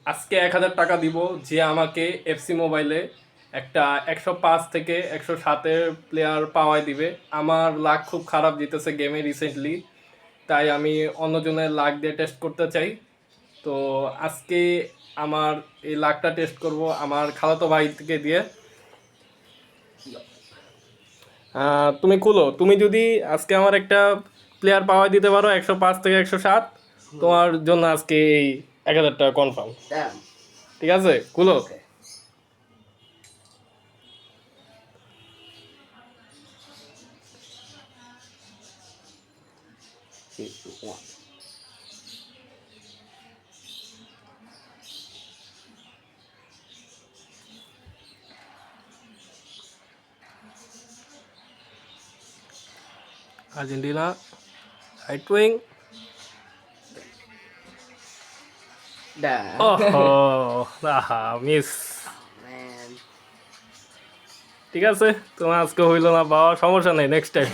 আজকে 1,000 টাকা দিব যে আমাকে এফসি মোবাইলে একটা 105 থেকে 107-এর প্লেয়ার পাওয়ায় দিবে। আমার লাক খুব খারাপ জিতেছে গেমে রিসেন্টলি, তাই আমি অন্যজনের লাক দিয়ে টেস্ট করতে চাই। তো আজকে আমার এই লাকটা টেস্ট করব আমার খালাতো ভাইকে দিয়ে। তুমি খুলো, তুমি যদি আজকে আমার একটা প্লেয়ার পাওয়াই দিতে পারো 105 থেকে 107, তোমার জন্য আজকে এই 1,000 টাকা কনফার্ম। Damn. ঠিক আছে, খুলো। Okay. Three, two, one. Argentina right wing. Damn. ওহো, আহা মিস। Man. ঠিক আছে, তোমার আজকে হইলো না পাওয়া, সমস্যা নেই, নেক্সট টাইম।